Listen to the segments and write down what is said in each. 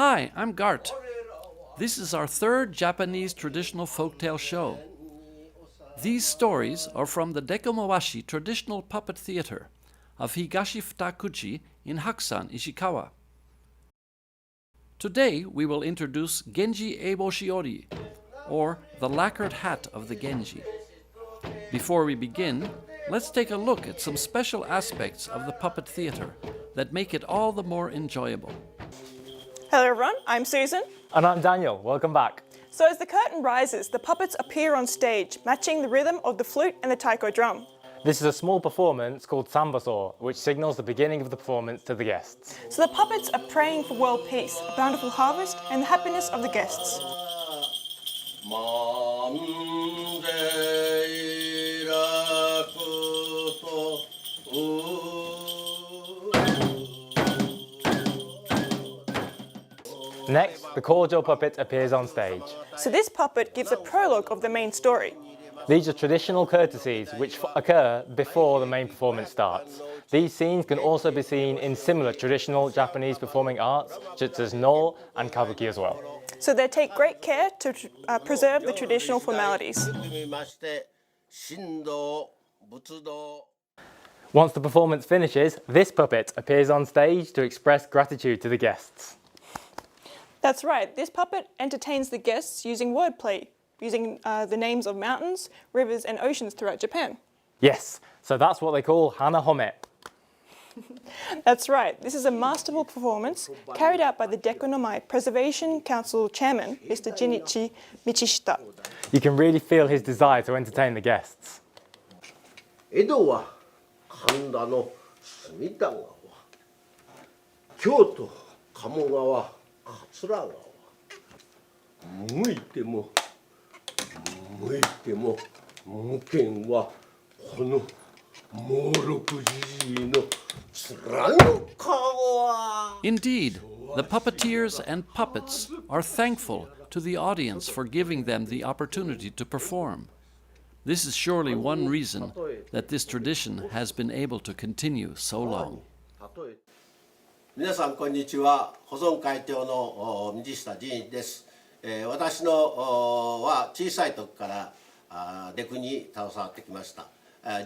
Hi, I'm Gart. This is our third Japanese traditional folktale show. These stories are from the Dekumawashi traditional puppet theater of Higashi Futakuchi in Hakusan, Ishikawa. Today we will introduce Genji Eboshiori, or the Lacquered Hat of the Genji. Before we begin, let's take a look at some special aspects of the puppet theater that make it all the more enjoyable. Hello everyone, I'm Susan. And I'm Daniel, welcome back. So as the curtain rises, the puppets appear on stage, matching the rhythm of the flute and the taiko drum. This is a small performance called Sambaso, which signals the beginning of the performance to the guests. So the puppets are praying for world peace, a bountiful harvest, and the happiness of the guests. Next, the cordial puppet appears on stage. So this puppet gives a prologue of the main story. These are traditional courtesies which occur before the main performance starts. These scenes can also be seen in similar traditional Japanese performing arts, such as No and Kabuki as well. So they take great care to preserve the traditional formalities. Once the performance finishes, this puppet appears on stage to express gratitude to the guests. That's right, this puppet entertains the guests using wordplay, using the names of mountains, rivers and oceans throughout Japan. Yes, so that's what they call Hanahome. That's right, this is a masterful performance carried out by the Dekunomai Preservation Council Chairman, Mr. Jinichi Michishita. You can really feel his desire to entertain the guests. 江戸は神田の隅田川、京都鴨川、桂川、向いても向いても向けんはこの猛六じじいの面の川。 Indeed, the puppeteers and puppets are thankful to the audience for giving them the opportunity to perform. This is surely one reason that this tradition has been able to continue so long. 皆さんこんにちは。保存会長の道下仁です。私のは小さい時からデクに携わってきました。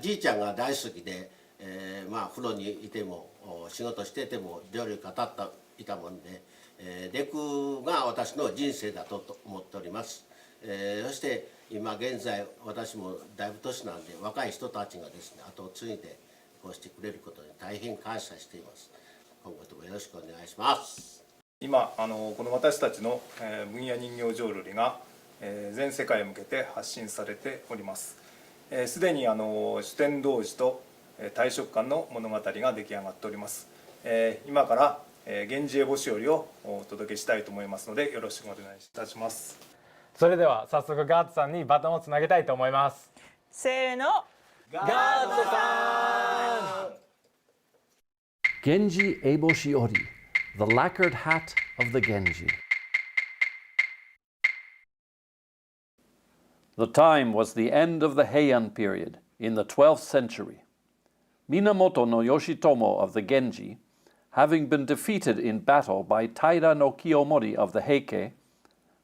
じいちゃんが大好きで、風呂にいても仕事してても料理を語っていたもんで、デクが私の人生だと思っております。そして今現在私もだいぶ年なんで若い人たちがですね後を継いでこうしてくれることに大変感謝しています。今後ともよろしくお願いします。今この私たちの分野人形浄瑠璃が全世界へ向けて発信されております。すでに酒吞童子と大食漢の物語が出来上がっております。今から源氏烏帽子折をお届けしたいと思いますのでよろしくお願いいたします。それでは早速ガートさんにバトンをつなげたいと思います。せーの、ガートさんGenji Eboshiori, the Lacquered Hat of the Genji. The time was the end of the Heian period in the 12th century. Minamoto no Yoshitomo of the Genji, having been defeated in battle by Taira no Kiyomori of the Heike,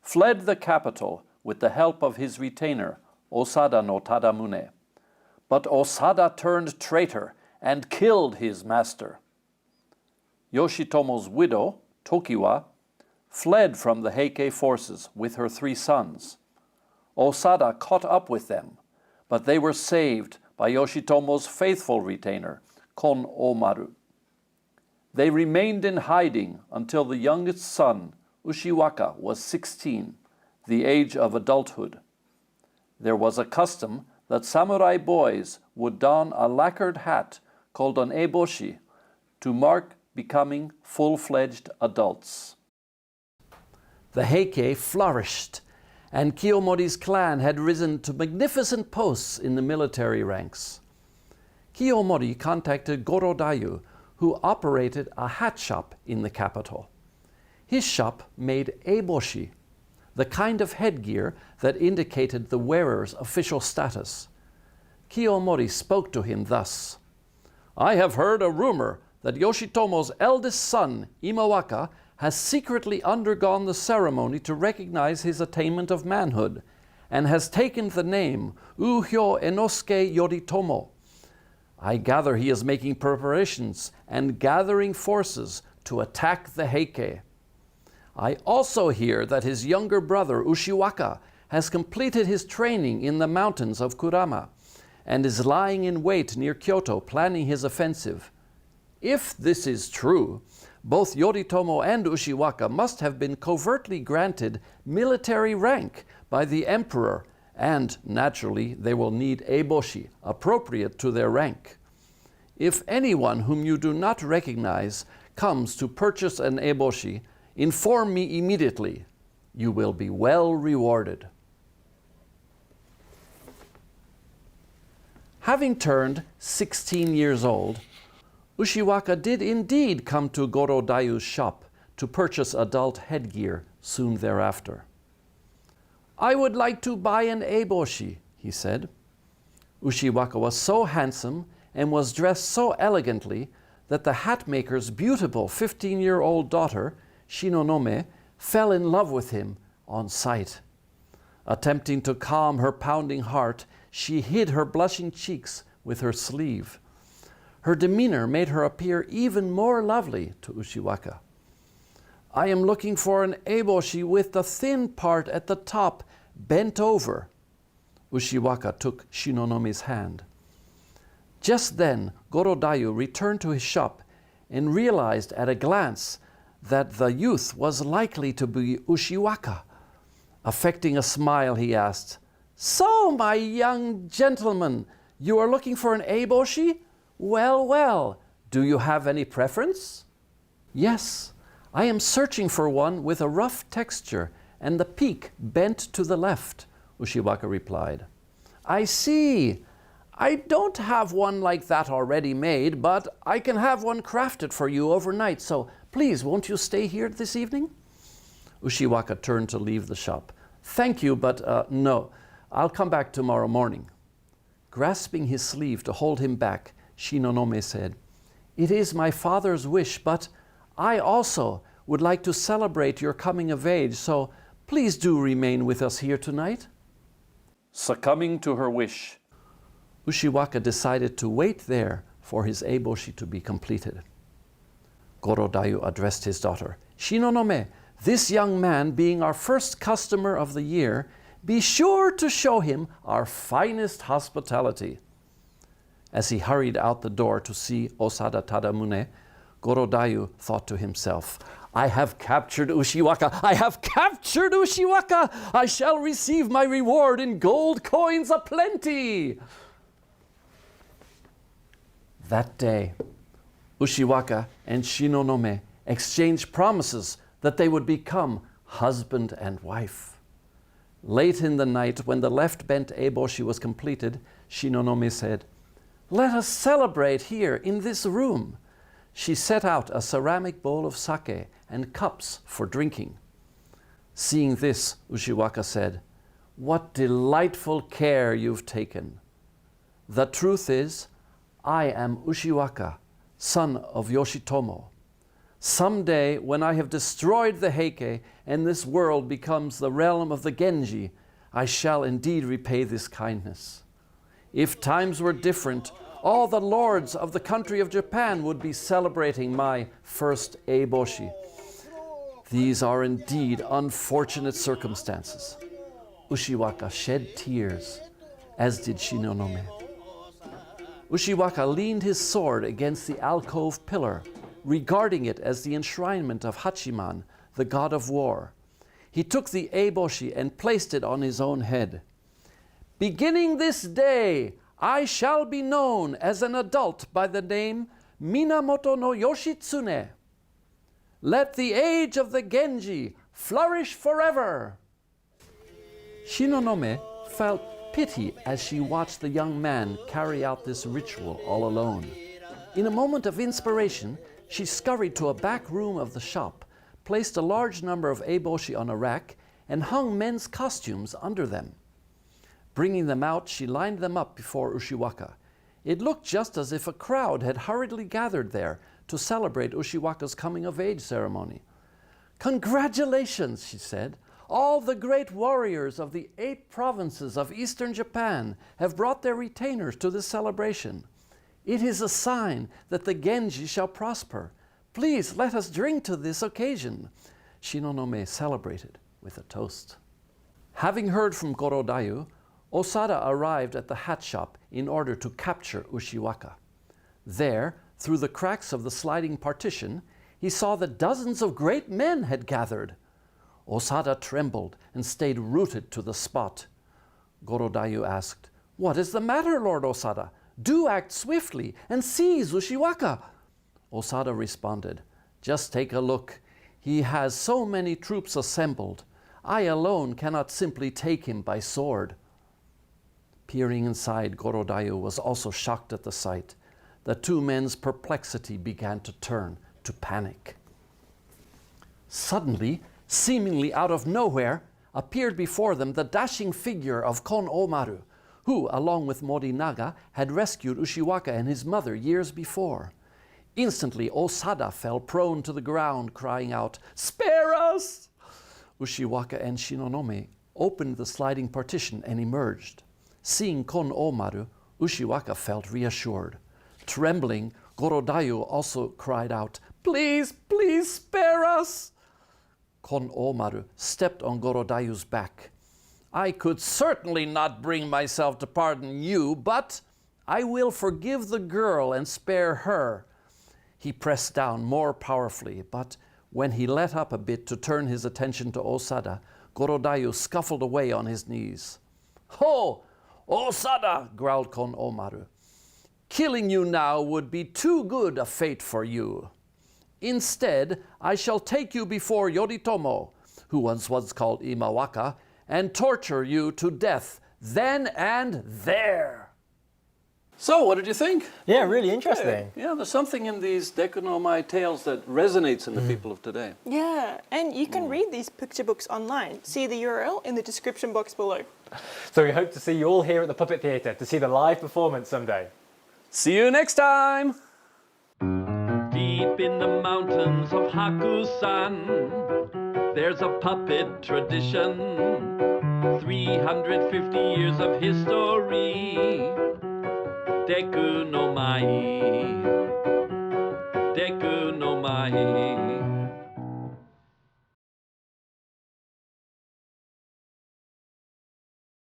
fled the capital with the help of his retainer, Osada no Tadamune. But Osada turned traitor and killed his master. Yoshitomo's widow, Tokiwa, fled from the Heike forces with her 3 sons. Osada caught up with them, but they were saved by Yoshitomo's faithful retainer, Kon Omaru. They remained in hiding until the youngest son, Ushiwaka, was 16, the age of adulthood. There was a custom that samurai boys would don a lacquered hat called an eboshi to mark becoming full-fledged adults. The Heike flourished, and Kiyomori's clan had risen to magnificent posts in the military ranks. Kiyomori contacted Gorodayu, who operated a hat shop in the capital. His shop made eboshi, the kind of headgear that indicated the wearer's official status. Kiyomori spoke to him thus: "I have heard a rumor that Yoshitomo's eldest son, Imawaka, has secretly undergone the ceremony to recognize his attainment of manhood, and has taken the name Uhyo Enosuke Yoritomo. I gather he is making preparations and gathering forces to attack the Heike. I also hear that his younger brother Ushiwaka has completed his training in the mountains of Kurama and is lying in wait near Kyoto planning his offensive. If this is true, both Yoritomo and Ushiwaka must have been covertly granted military rank by the emperor, and naturally they will need eboshi appropriate to their rank. If anyone whom you do not recognize comes to purchase an eboshi, inform me immediately. You will be well rewarded. Having turned 16 years old, Ushiwaka did indeed come to Gorodayu's shop to purchase adult headgear soon thereafter. I would like to buy an eboshi, he said. Ushiwaka was so handsome and was dressed so elegantly that the hatmaker's beautiful 15-year-old daughter, Shinonome, fell in love with him on sight. Attempting to calm her pounding heart, she hid her blushing cheeks with her sleeve. Her demeanor made her appear even more lovely to Ushiwaka. I am looking for an eboshi with the thin part at the top bent over. Ushiwaka took Shinonome's hand. Just then, Gorodayu returned to his shop and realized at a glance that the youth was likely to be Ushiwaka. Affecting a smile, he asked, "So, my young gentleman, you are looking for an eboshi? Well, well, do you have any preference?" "Yes, I am searching for one with a rough texture and the peak bent to the left," Ushiwaka replied. "I see. I don't have one like that already made, but I can have one crafted for you overnight, so please, won't you stay here this evening?" Ushiwaka turned to leave the shop. "Thank you, but no, I'll come back tomorrow morning." Grasping his sleeve to hold him back, Shinonome said, "It is my father's wish, but I also would like to celebrate your coming of age, so please do remain with us here tonight." Succumbing to her wish, Ushiwaka decided to wait there for his eboshi to be completed. Gorodayu addressed his daughter, "Shinonome, this young man being our first customer of the year, be sure to show him our finest hospitality." As he hurried out the door to see Osada Tadamune, Gorodayu thought to himself, "I have captured Ushiwaka! I have captured Ushiwaka! I shall receive my reward in gold coins aplenty!" That day, Ushiwaka and Shinonome exchanged promises that they would become husband and wife. Late in the night, when the left bent eboshi was completed, Shinonome said, "Let us celebrate here in this room." She set out a ceramic bowl of sake and cups for drinking. Seeing this, Ushiwaka said, "What delightful care you've taken. The truth is, I am Ushiwaka, son of Yoshitomo. Someday, when I have destroyed the Heike and this world becomes the realm of the Genji, I shall indeed repay this kindness. If times were different, all the lords of the country of Japan would be celebrating my first eboshi. These are indeed unfortunate circumstances." Ushiwaka shed tears, as did Shinonome. Ushiwaka leaned his sword against the alcove pillar, regarding it as the enshrinement of Hachiman, the god of war. He took the eboshi and placed it on his own head. "Beginning this day, I shall be known as an adult by the name Minamoto no Yoshitsune. Let the age of the Genji flourish forever." Shinonome felt pity as she watched the young man carry out this ritual all alone. In a moment of inspiration, she scurried to a back room of the shop, placed a large number of eboshi on a rack, and hung men's costumes under them. Bringing them out, she lined them up before Ushiwaka. It looked just as if a crowd had hurriedly gathered there to celebrate Ushiwaka's coming-of-age ceremony. "Congratulations," she said. "All the great warriors of the 8 provinces of eastern Japan have brought their retainers to this celebration. It is a sign that the Genji shall prosper. Please let us drink to this occasion." Shinonome celebrated with a toast. Having heard from Gorodayu, Osada arrived at the hat shop in order to capture Ushiwaka. There, through the cracks of the sliding partition, he saw that dozens of great men had gathered. Osada trembled and stayed rooted to the spot. Gorodayu asked, "What is the matter, Lord Osada? Do act swiftly and seize Ushiwaka." Osada responded, "Just take a look. He has so many troops assembled. I alone cannot simply take him by sword." Peering inside, Gorodayu was also shocked at the sight. The 2 men's perplexity began to turn to panic. Suddenly, seemingly out of nowhere, appeared before them the dashing figure of Kon Omaru, who, along with Morinaga, had rescued Ushiwaka and his mother years before. Instantly, Osada fell prone to the ground, crying out, "Spare us!" Ushiwaka and Shinonome opened the sliding partition and emerged. Seeing Kon Omaru, Ushiwaka felt reassured. Trembling, Gorodayu also cried out, "Please, please spare us!" Kon Omaru stepped on Gorodayu's back. "I could certainly not bring myself to pardon you, but I will forgive the girl and spare her." He pressed down more powerfully, but when he let up a bit to turn his attention to Osada, Gorodayu scuffled away on his knees. "Ho! Osada!" growled Kon Omaru. "Killing you now would be too good a fate for you. Instead, I shall take you before Yoritomo, who once was called Imawaka, and torture you to death then and there." So, what did you think? Yeah, really interesting. Yeah, there's something in these Deku no Mai tales that resonates in the people of today. Yeah, and you can read these picture books online. See the URL in the description box below. So we hope to see you all here at the Puppet Theatre to see the live performance someday. See you next time! Deep in the mountains of Hakusan, there's a puppet tradition. 350 years of history. Deku no Mai. Deku no Mai.